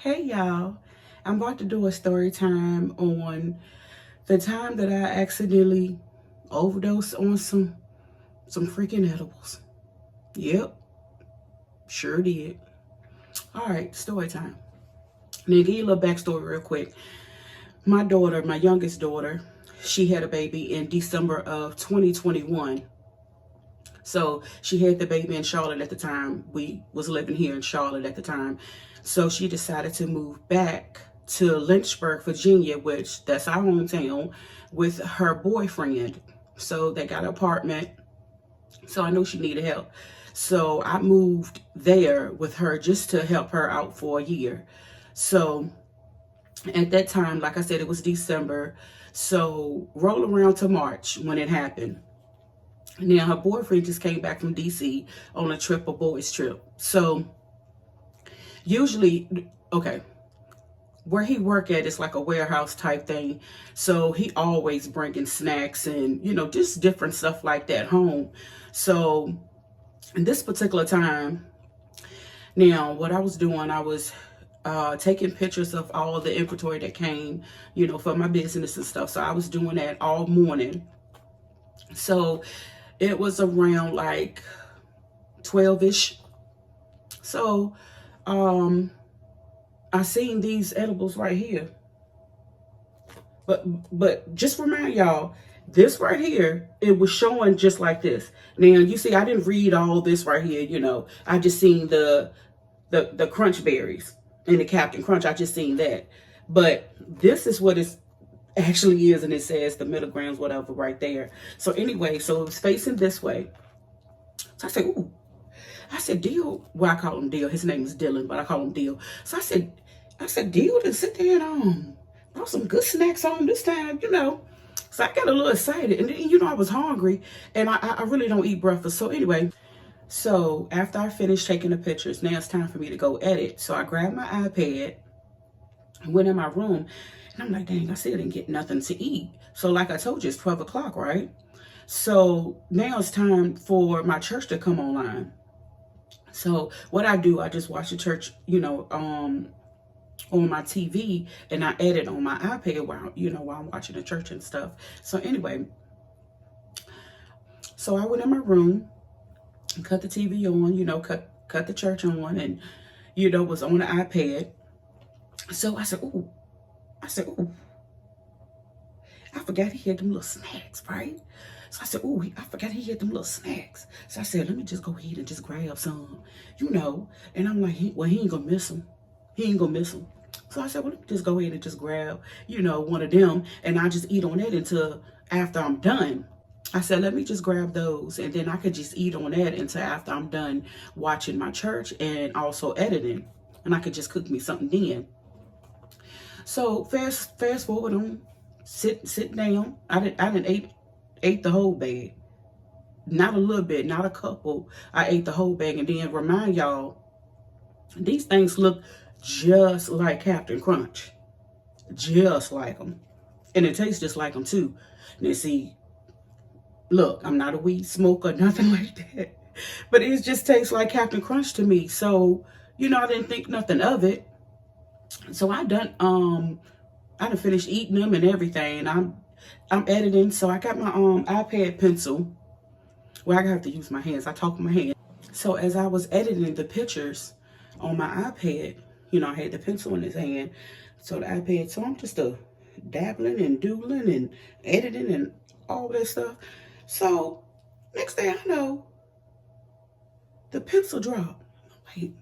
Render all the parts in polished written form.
Hey y'all, I'm about to do a story time on the time that I accidentally overdosed on some freaking edibles. Yep, sure did. All right, story time. Now give you a little backstory real quick. My daughter, my youngest daughter, she had a baby in December of 2021. So she had the baby in Charlotte at the time. We was living here in Charlotte at the time. So she decided to move back to Lynchburg, Virginia, which that's our hometown, with her boyfriend. So they got an apartment. So I knew she needed help. So I moved there with her just to help her out for a year. So at that time, like I said, it was December. So roll around to March when it happened. Now her boyfriend just came back from DC on a trip, a boys trip. So usually, okay, where he work at is like a warehouse type thing. So he always bringing snacks and, just different stuff like that home. So in this particular time, now what I was doing, I was taking pictures of all of the inventory that came, for my business and stuff. So I was doing that all morning. So it was around like 12-ish. So I seen these edibles right here. But just remind y'all, this right here, it was showing just like this. Now you see, I didn't read all this right here, I just seen the crunch berries and the Captain Crunch. I just seen that. But this is what it actually is, and it says the milligrams, whatever, right there. So anyway, so it was facing this way. So I said, ooh. I said, Deal. Well, I call him Deal. His name is Dylan, but I call him Deal. So I said, Deal to sit there and brought some good snacks home this time. So I got a little excited, and then I was hungry, and I really don't eat breakfast. So anyway, so after I finished taking the pictures, now it's time for me to go edit. So I grabbed my iPad and went in my room, and I'm like, dang, I still didn't get nothing to eat. So like I told you, it's 12 o'clock, right? So now it's time for my church to come online. So what I do, I just watch the church, on my TV, and I edit on my iPad while I'm watching the church and stuff. So anyway, so I went in my room, cut the TV on, cut the church on, and was on the iPad. So I said, ooh, I forgot he had them little snacks, right? So I said, ooh, I forgot he had them little snacks. So I said, let me just go ahead and just grab some, And I'm like, he ain't gonna miss them. He ain't gonna miss them. So I said, well, let me just go ahead and just grab, one of them, and I'll just eat on that until after I'm done. I said, let me just grab those, and then I could just eat on that until after I'm done watching my church and also editing. And I could just cook me something then. So fast forward on, sit down. I didn't ate the whole bag. Not a little bit, not a couple. I ate the whole bag, and then remind y'all, these things look just like Captain Crunch. Just like them. And it tastes just like them too. Now see, look, I'm not a weed smoker, nothing like that. But it just tastes like Captain Crunch to me. So, I didn't think nothing of it. So I done finished eating them and everything. I'm editing, so I got my iPad pencil. Well, I have to use my hands. I talk with my hands. So as I was editing the pictures on my iPad, I had the pencil in his hand. So the iPad, so I'm just dabbling and doodling and editing and all that stuff. So next thing I know, the pencil dropped. Wait,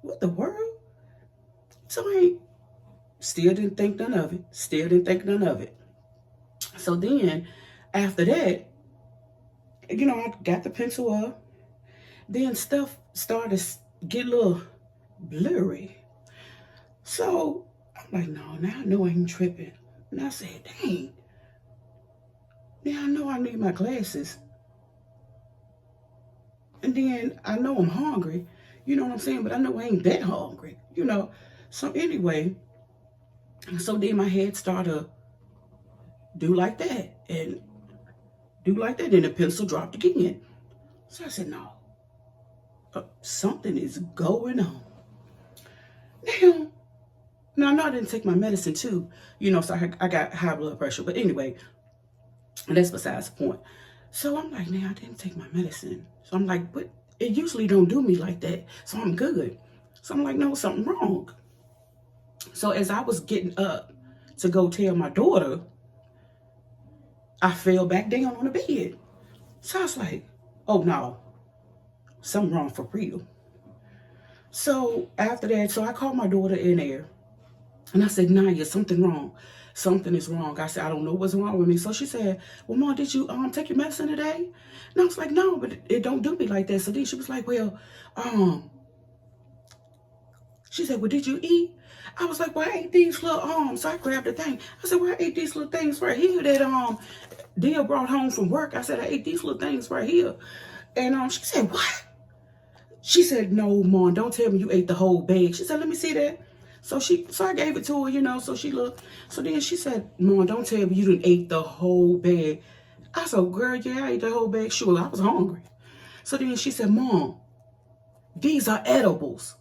what the world? So I still didn't think none of it. So then after that, I got the pencil up. Then stuff started to get a little blurry. So I'm like, no, now I know I ain't tripping. And I said, dang, now I know I need my glasses. And then I know I'm hungry. You know what I'm saying? But I know I ain't that hungry, So anyway, so then my head started to do like that. And the pencil dropped again. So I said, no, something is going on. Now, Now, I know I didn't take my medicine too, so I got high blood pressure. But anyway, and that's besides the point. So I'm like, man, I didn't take my medicine. So I'm like, but it usually don't do me like that. So I'm good. So I'm like, no, something wrong. So as I was getting up to go tell my daughter, I fell back down on the bed. So I was like, oh no, something wrong for real. So after that, so I called my daughter in there and I said, Naya, something wrong. Something is wrong. I said, I don't know what's wrong with me. So she said, well, Mom, did you take your medicine today? And I was like, no, but it don't do me like that. So then she was like, well, she said, well, did you eat? I was like, well, I ate these little, so I grabbed the thing. I said, well, I ate these little things right here that, Dia brought home from work. I said, I ate these little things right here. And, she said, what? She said, no, Mom, don't tell me you ate the whole bag. She said, let me see that. So I gave it to her, so she looked. So then she said, Mom, don't tell me you didn't ate the whole bag. I said, girl, yeah, I ate the whole bag. Sure, I was hungry. So then she said, Mom, these are edibles.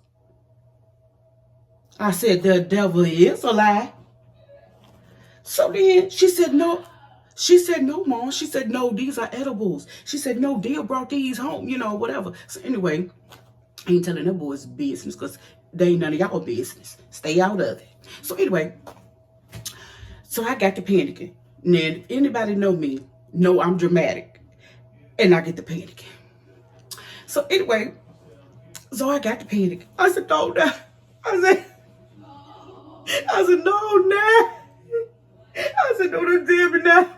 I said, the devil is a lie. So then she said, no. She said, no, Mom. She said, no, these are edibles. She said, no, Dia brought these home, whatever. So anyway, I ain't telling them boys business because they ain't none of y'all business. Stay out of it. So anyway, so I got to panicking. Now, if anybody know me, know I'm dramatic. And I get to panicking. So anyway, so I got to panic. I said, no, no. I said, no, nah. I said, no, don't tell me now.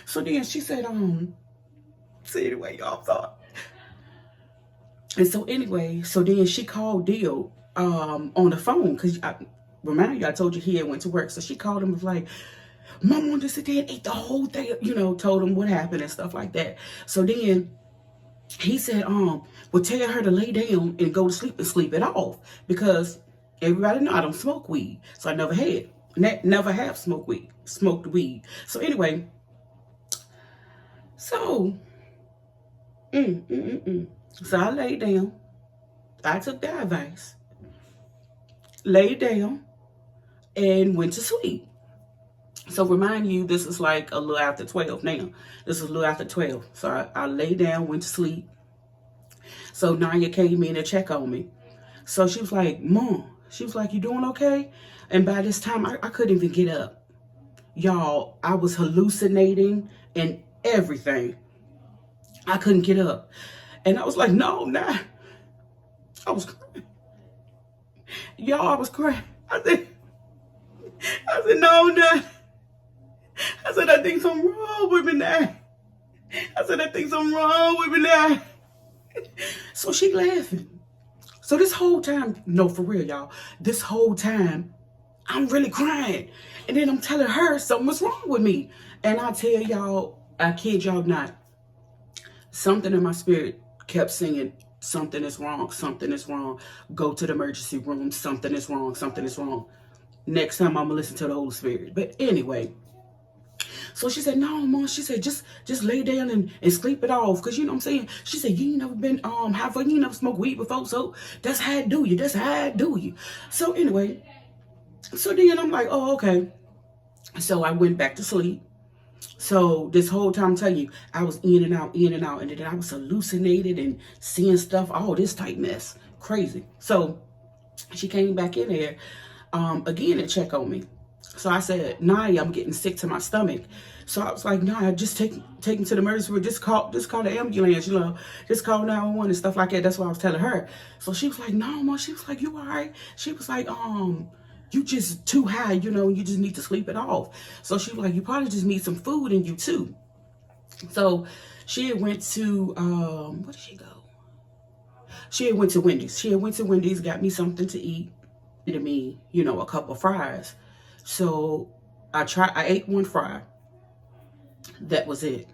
So then she said, so anyway, y'all thought. And so anyway, so then she called Dio on the phone because remind you, I told you he had went to work. So she called him and was like, Mom wanted to sit there and ate the whole thing, told him what happened and stuff like that. So then he said, well, tell her to lay down and go to sleep and sleep it off because everybody know I don't smoke weed. So I never have smoked weed. So anyway, so, so I laid down. I took the advice, laid down, and went to sleep. So remind you, this is like a little after 12 now. This is a little after 12. So I laid down, went to sleep. So Naya came in to check on me. So she was like, Mom, she was like, you doing okay? And by this time, I couldn't even get up. Y'all, I was hallucinating and everything. I couldn't get up. And I was like, no, nah. I was crying. Y'all, I was crying. I said, no, nah. I said, I think something wrong with me now. I said, I think something wrong with me now. So she laughing. So this whole time, no, for real, y'all, this whole time, I'm really crying. And then I'm telling her something was wrong with me. And I tell y'all, I kid y'all not, something in my spirit kept singing, something is wrong, something is wrong. Go to the emergency room, something is wrong, something is wrong. Next time I'm going to listen to the Holy Spirit. But anyway, so she said, no, Mom. She said, just lay down and sleep it off. Because, you know what I'm saying? She said, you ain't never been high for, you ain't never smoked weed before. So that's how I do you. That's how I do you. So anyway, so then I'm like, oh, okay. So I went back to sleep. So this whole time, I'm telling you, I was in and out. And then I was hallucinated and seeing stuff, all this type mess. Crazy. So she came back in there again to check on me. So I said, Naya, I'm getting sick to my stomach. So I was like, Naya, just take him to the emergency room. Just call the ambulance, just call 911 and stuff like that. That's what I was telling her. So she was like, no, Mom. She was like, you all right? She was like, you just too high, you just need to sleep it off. So she was like, you probably just need some food in you too. So she had went to, where did she go? She had went to Wendy's. Got me something to eat. To me, a couple of fries. So I ate one fry. That was it.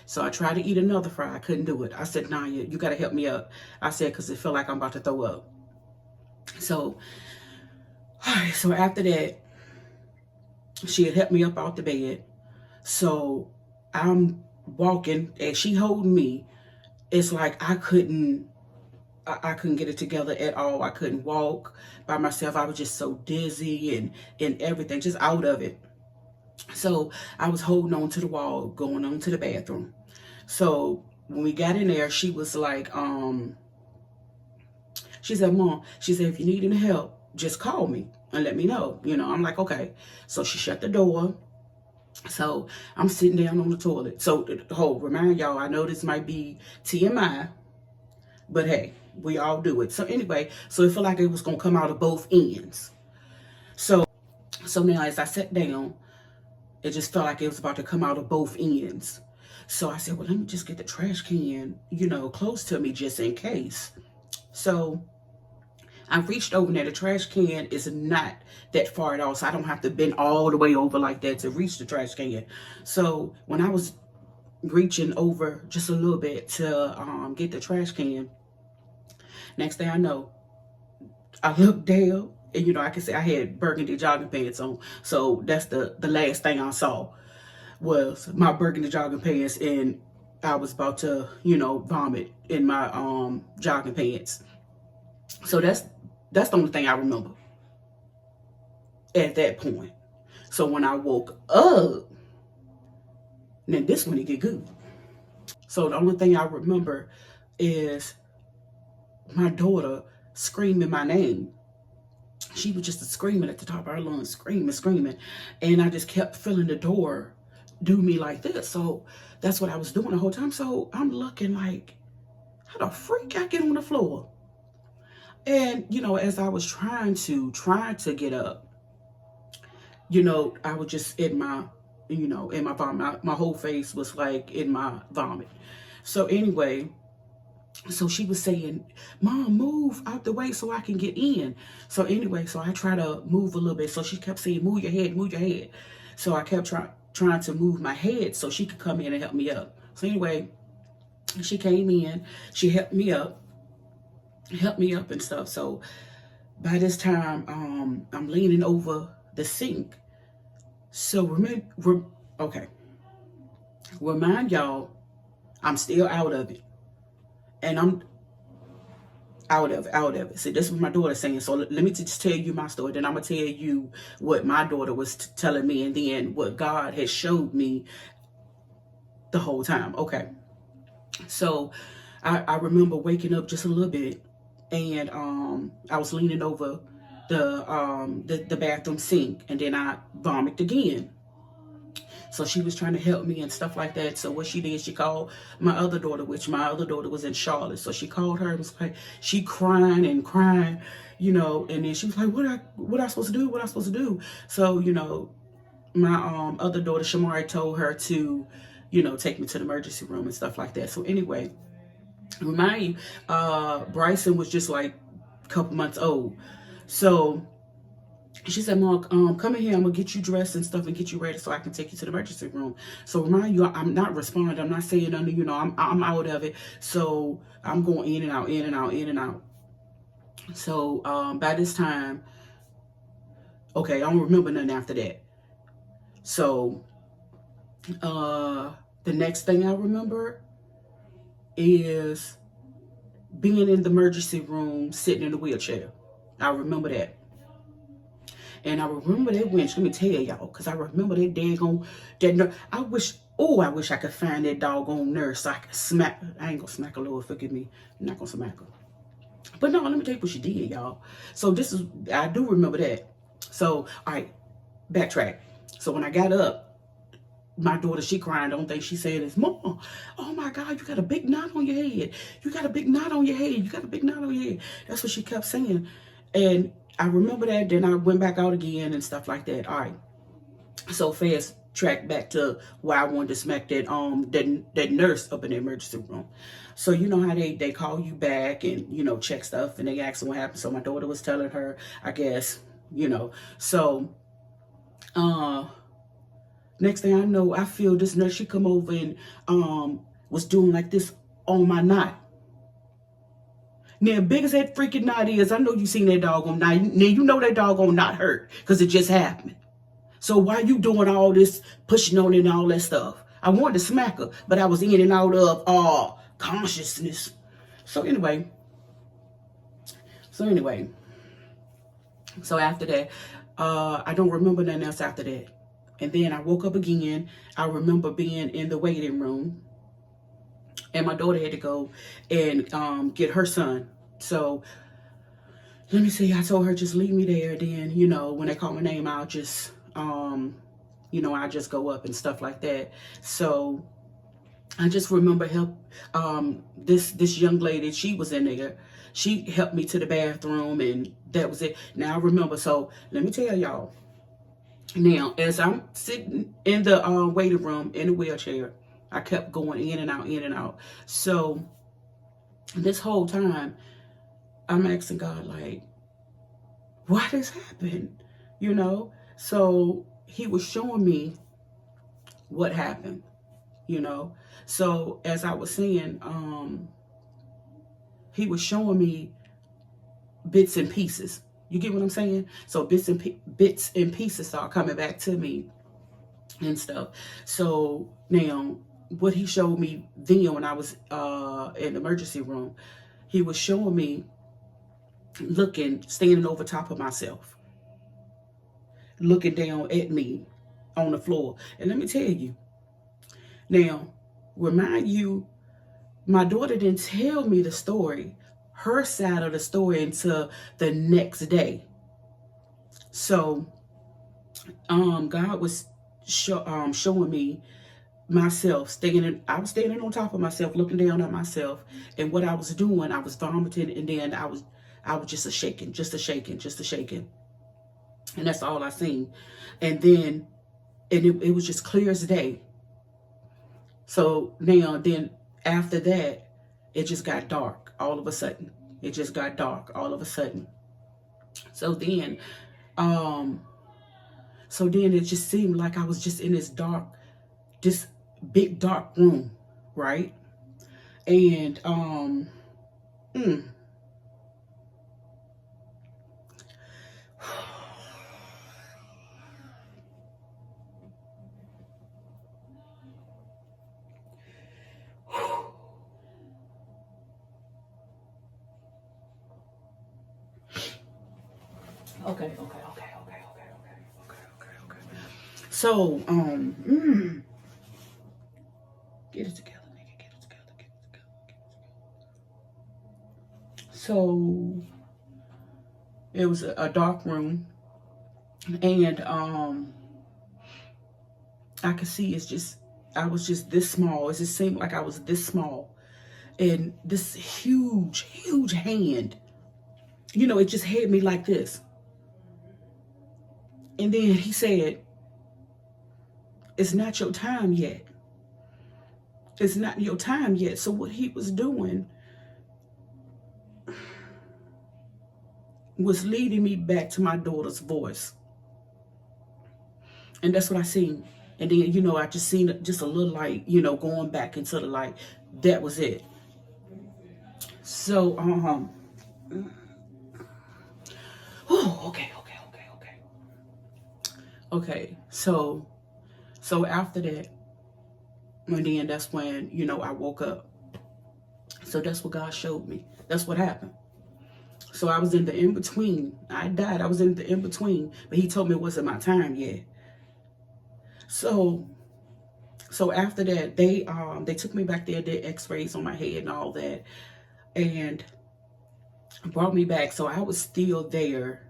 So I tried to eat another fry. I couldn't do it. I said, Naya, you got to help me up. I said, because it felt like I'm about to throw up. So after that, she had helped me up out the bed. So I'm walking and she holding me. It's like I couldn't I couldn't get it together at all. I couldn't walk by myself. I was just so dizzy and everything, just out of it. So I was holding on to the wall, going on to the bathroom. So when we got in there, she was like, she said, Mom, she said, if you need any help, just call me and let me know. I'm like, okay. So she shut the door. So I'm sitting down on the toilet. So remind y'all, I know this might be TMI, but hey, we all do it. So anyway, so it felt like it was gonna come out of both ends. So now as I sat down, it just felt like it was about to come out of both ends. So I said, well, let me just get the trash can, close to me just in case. So I reached over there. The trash can is not that far at all, so I don't have to bend all the way over like that to reach the trash can. So when I was reaching over just a little bit to get the trash can, next thing I know, I looked down, and I can say I had burgundy jogging pants on. So that's the last thing I saw was my burgundy jogging pants, and I was about to, vomit in my jogging pants. So that's the only thing I remember at that point. So when I woke up, then this one it get good. So the only thing I remember is my daughter screaming my name. She was just screaming at the top of her lungs, screaming. And I just kept feeling the door do me like this. So that's what I was doing the whole time. So I'm looking like, how the freak I get on the floor? And, as I was trying to get up, I was just in my, in my vomit. My whole face was like in my vomit. So anyway, so she was saying, Mom, move out the way so I can get in. So anyway, so I try to move a little bit. So she kept saying, move your head, move your head. So I kept trying to move my head so she could come in and help me up. So anyway, she came in, she helped me up and stuff. So by this time, I'm leaning over the sink. So remind y'all, I'm still out of it. And I'm out of it. See, this was my daughter saying. So let me just tell you my story. Then I'm going to tell you what my daughter was telling me, and then what God had showed me the whole time. Okay. So I remember waking up just a little bit, and I was leaning over the bathroom sink, and then I vomited again. So she was trying to help me and stuff like that. So what she did, she called my other daughter, which my other daughter was in Charlotte. So she called her and was like, she crying, and then she was like, what I supposed to do? What I supposed to do? So, my other daughter, Shamari, told her to, take me to the emergency room and stuff like that. So anyway, remind you, Bryson was just like a couple months old. So she said, Mom, come in here. I'm going to get you dressed and stuff and get you ready so I can take you to the emergency room. So remind you, I'm not responding. I'm not saying nothing, I'm out of it. So I'm going in and out, in and out, in and out. So by this time, okay, I don't remember nothing after that. So the next thing I remember is being in the emergency room, sitting in the wheelchair. I remember that. And I remember that winch, let me tell y'all, because I remember that daggone, I wish I could find that doggone nurse so I could smack her. I ain't gonna smack her, Lord, forgive me. I'm not gonna smack her. But no, let me tell you what she did, y'all. So I do remember that. So, all right, backtrack. So when I got up, my daughter, she crying. The only thing she said is, Mom, oh my God, you got a big knot on your head. You got a big knot on your head. You got a big knot on your head. That's what she kept saying. And I remember that. Then I went back out again and stuff like that. All right. So fast track back to why I wanted to smack that nurse up in the emergency room. So you know how they call you back and, check stuff, and they ask what happened. So my daughter was telling her, I guess, So next thing I know, I feel this nurse, she come over and was doing like this on my knot. Now, big as that freaking knot is, I know you seen that doggone knot. Now, you know that doggone knot hurt because it just happened. So why you doing all this pushing on it and all that stuff? I wanted to smack her, but I was in and out of consciousness. So anyway, So anyway, so after that, I don't remember nothing else after that. And then I woke up again. I remember being in the waiting room, and my daughter had to go and get her son. So let me see. I told her just leave me there. Then when they call my name, I'll just I just go up and stuff like that. So I just remember this young lady. She was in there. She helped me to the bathroom, and that was it. Now I remember. So let me tell y'all. Now, as I'm sitting in the waiting room in a wheelchair, I kept going in and out, in and out. So this whole time, I'm asking God, like, why this happened? So he was showing me what happened, So as I was saying, he was showing me bits and pieces. You get what I'm saying? So bits and pieces are coming back to me and stuff. So now, what he showed me then when I was in the emergency room, he was showing me standing over top of myself, looking down at me on the floor. And let me tell you, now, remind you, my daughter didn't tell me the story, her side of the story, until the next day. So, God was showing me myself I was standing on top of myself, looking down at myself, and what I was doing, I was vomiting, and then I was just a shaking, and that's all I seen. And then, it was just clear as day. So now, then after that, it just got dark all of a sudden. It just got dark all of a sudden. So then, it just seemed like I was just in this big dark room, right? And okay. So, get it together, nigga. Get it together. So, it was a dark room, and I could see I was just this small. It just seemed like I was this small, and this huge hand, it just hit me like this. And then he said, it's not your time yet. It's not your time yet. So what he was doing was leading me back to my daughter's voice. And that's what I seen. And then, I just seen just a little light, going back into the light. That was it. So, okay. So after that, and then that's when, I woke up. So that's what God showed me. That's what happened. So I was in the in-between. I died. I was in the in-between. But he told me it wasn't my time yet. So after that, they took me back there, did x-rays on my head and all that, and brought me back. So I was still there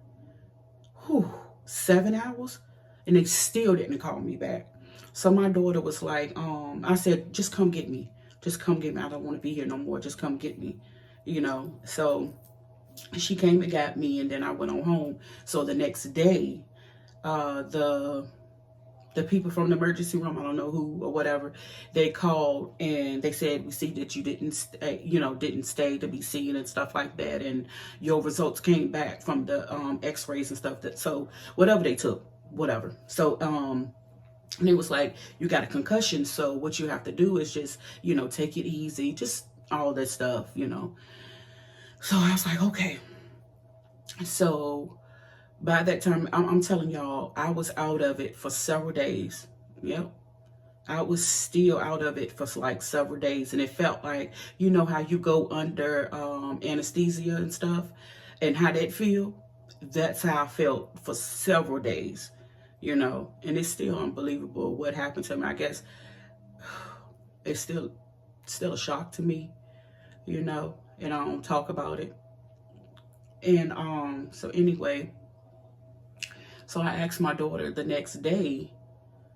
7 hours, and they still didn't call me back. So my daughter was like, I said, just come get me. Just come get me. I don't want to be here no more. Just come get me, So she came and got me, and then I went on home. So the next day, the people from the emergency room, I don't know who or whatever, they called and they said, we see that you didn't stay to be seen and stuff like that. And your results came back from the x-rays and stuff, so whatever they took, whatever. So, and it was like, you got a concussion. So what you have to do is just, take it easy, just all that stuff, So I was like, okay. So by that time, I'm telling y'all, I was out of it for several days. Yep. I was still out of it for like several days. And it felt like, how you go under anesthesia and stuff. and how that feel, that's how I felt for several days, you know. And it's still unbelievable what happened to me. I guess it's still a shock to me, you know, and I don't talk about it. And so anyway, so I asked my daughter the next day,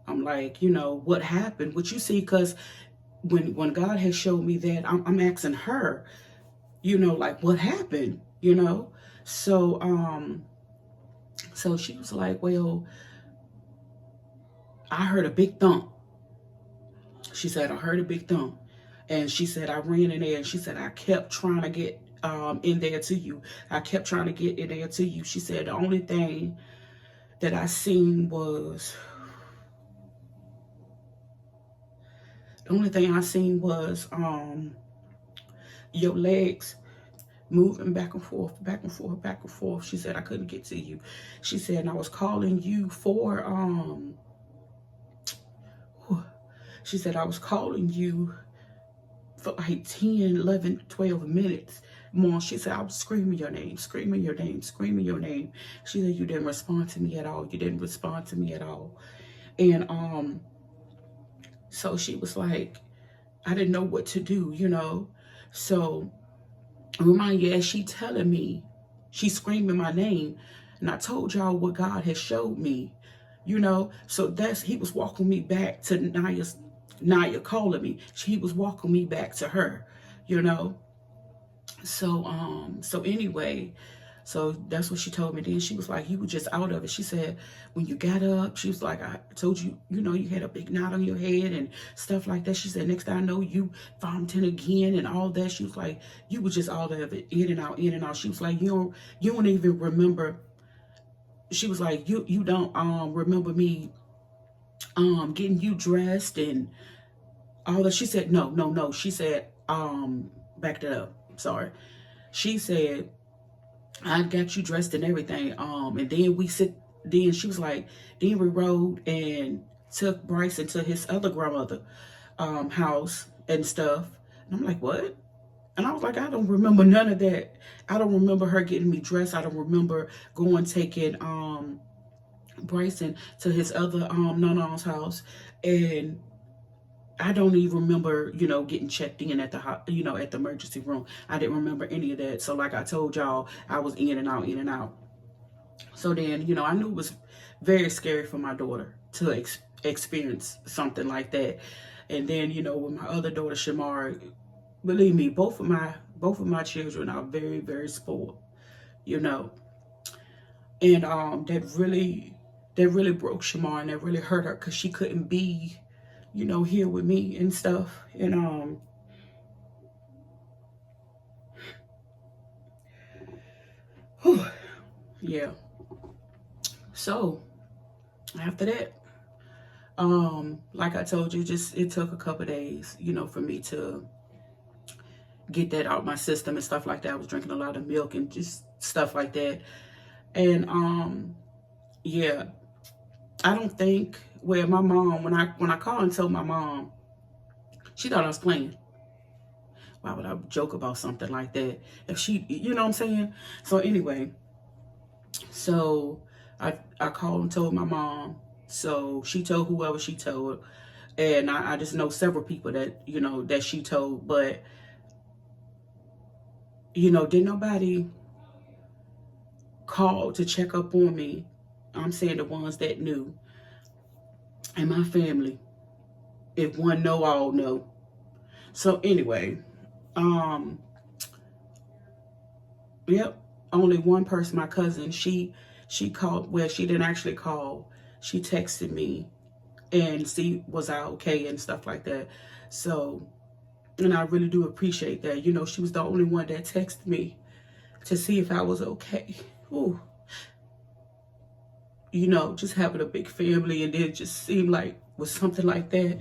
I'm like, you know, what happened? What you see? Because when God has showed me that, I'm asking her, you know, like, what happened? You know? So so she was like, well, I heard a big thump. She said, I heard a big thump. And she said, I ran in there, and she said, I kept trying to get in there to you. I kept trying to get in there to you. She said, the only thing that I seen was, your legs moving back and forth, back and forth, back and forth. She said, I couldn't get to you. She said, and I was calling you for, she said, I was calling you for like 10, 11, 12 minutes more. She said, I was screaming your name, screaming your name, screaming your name. She said, you didn't respond to me at all. You didn't respond to me at all. And so she was like, I didn't know what to do, you know. So remind you, as she telling me, she's screaming my name, and I told y'all what God has showed me, you know. So he was walking me back to Naya calling me. He was walking me back to her, you know. So anyway, so that's what she told me. Then she was like, you were just out of it. She said, when you got up, she was like, I told you, you know, you had a big knot on your head and stuff like that. She said, next thing I know, you vomiting again and all that. She was like, you were just out of it, in and out, in and out. She was like, you don't even remember. She was like, you don't remember me getting you dressed and all that. She said, no. She said, backed it up. Sorry. She said, I got you dressed and everything. And then she was like, then we rode and took Bryson to his other grandmother house and stuff. And I'm like, what? And I was like, I don't remember none of that. I don't remember her getting me dressed. I don't remember taking Bryson to his other nonna's house. And I don't even remember, you know, getting checked in at the, you know, at the emergency room. I didn't remember any of that. So like I told y'all, I was in and out, in and out. So then, you know, I knew it was very scary for my daughter to experience something like that. And then, you know, with my other daughter, Shamar, believe me, both of my children are very, very spoiled, you know. And that really broke Shamar, and that really hurt her, because she couldn't be, you know, here with me and stuff. And yeah. So after that, like I told you, it took a couple days, you know, for me to get that out my system and stuff like that. I was drinking a lot of milk and just stuff like that. And yeah, I don't think, well, my mom, when I called and told my mom, she thought I was playing. Why would I joke about something like that? If she, you know what I'm saying? So anyway, so I called and told my mom. So she told whoever she told. And I just know several people that, you know, that she told. But, you know, didn't nobody call to check up on me. I'm saying the ones that knew. And my family. If one know, all know. So anyway, yep, only one person, my cousin, she called, well, she didn't actually call. She texted me and see was I okay and stuff like that. So, and I really do appreciate that. You know, she was the only one that texted me to see if I was okay. Ooh. You know, just having a big family, and it just seemed like with something like that,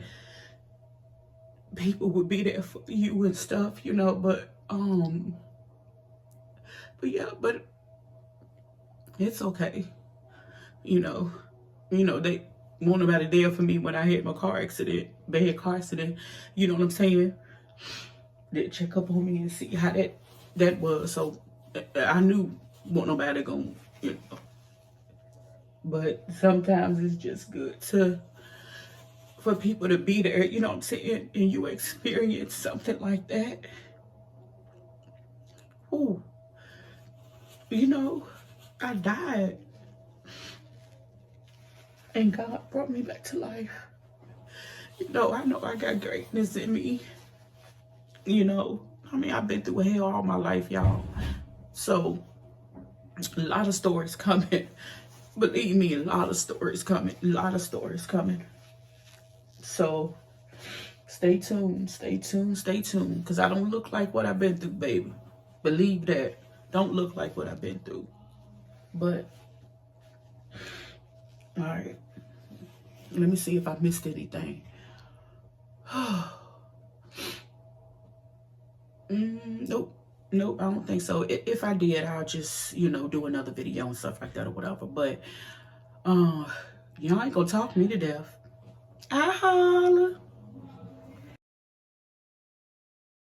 people would be there for you and stuff, you know. But yeah, but it's okay. You know, they won't nobody there for me when I had my bad car accident. You know what I'm saying? They check up on me and see how that was. So I knew Want nobody going, you know. But sometimes it's just good for people to be there, you know what I'm saying, and you experience something like that. Ooh, you know, I died and God brought me back to life. You know I got greatness in me. You know, I mean, I've been through hell all my life, y'all. So, a lot of stories coming. Believe me, a lot of stories coming. A lot of stories coming. So, stay tuned, stay tuned, stay tuned. Because I don't look like what I've been through, baby. Believe that. Don't look like what I've been through. But, all right. Let me see if I missed anything. Nope. Nope, I don't think so. If I did, I'll just, you know, do another video and stuff like that or whatever. But, y'all ain't gonna talk me to death. I holla.